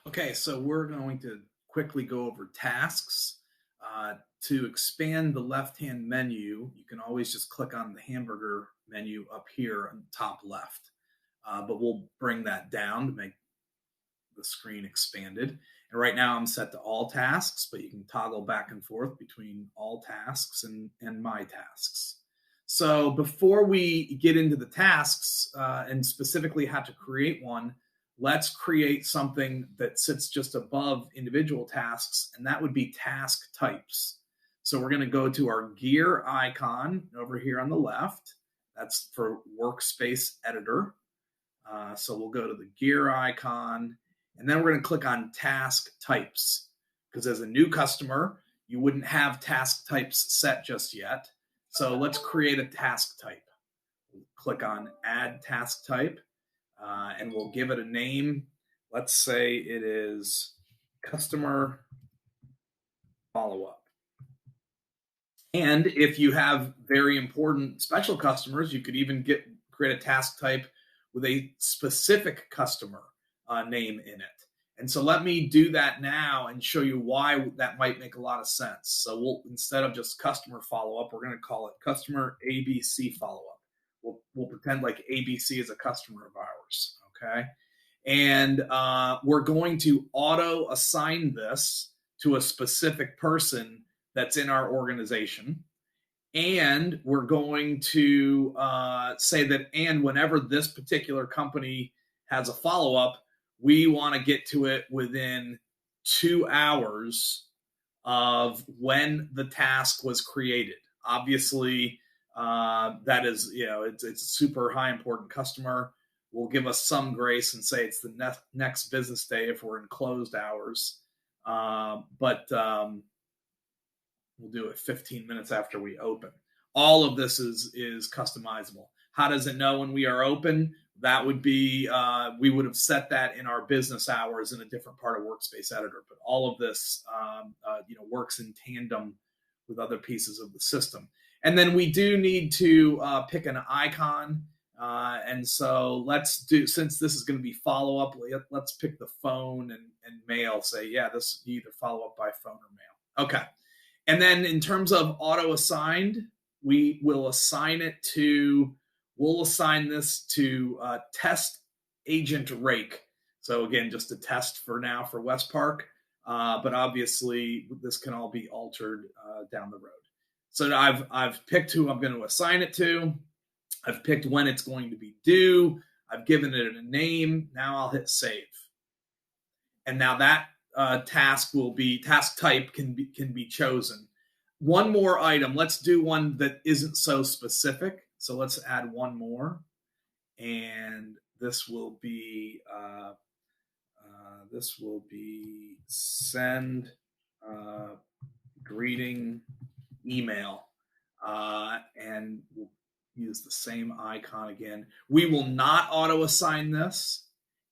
Okay, so we're going to quickly go over tasks. To expand the left-hand menu, you can always just click on the hamburger menu up here on the top left. But we'll bring that down to make the screen expanded. And right now I'm set to all tasks, but you can toggle back and forth between all tasks and my tasks. So before we get into the tasks and specifically how to create one, let's create something that sits just above individual tasks, and that would be task types. So we're going to go to our gear icon over here on the left. That's for workspace editor. So we'll go to the gear icon, and then we're going to click on task types, because as a new customer, you wouldn't have task types set just yet. So let's create a task type. We'll click on add task type, and we'll give it a name. Let's say it is customer follow-up. And if you have very important special customers, you could even create a task type with a specific customer name in it. And so let me do that now and show you why that might make a lot of sense. So we'll, instead of just customer follow-up, we're going to call it customer ABC follow-up. We'll pretend like ABC is a customer of ours, okay? And we're going to auto assign this to a specific person that's in our organization. And we're going to say that, and whenever this particular company has a follow-up, we want to get to it within 2 hours of when the task was created. Obviously, that is, it's a super high important customer. Will give us some grace and say it's the next business day if we're in closed hours. But we'll do it 15 minutes after we open. All of this is customizable. How does it know when we are open? That would be, we would have set that in our business hours in a different part of Workspace Editor. But all of this, works in tandem with other pieces of the system. And then we do need to pick an icon. And so let's do, since this is going to be follow-up, let's pick the phone and mail. Say, yeah, this you either follow up by phone or mail. Okay. And then in terms of auto-assigned, we will assign it to, we'll assign this to test agent Rake. So again, just a test for now for Westpark. But obviously this can all be altered down the road. So I've picked who I'm going to assign it to. I've picked when it's going to be due. I've given it a name. Now I'll hit save. And now that task type can be chosen. One more item. Let's do one that isn't so specific. So let's add one more. And this will be send greeting email. And we'll use the same icon again. We will not auto assign this,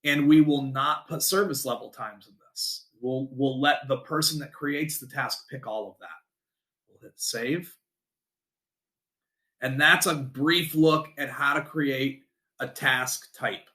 and we will not put service level times in this. We'll let the person that creates the task pick all of that. We'll hit save. And that's a brief look at how to create a task type.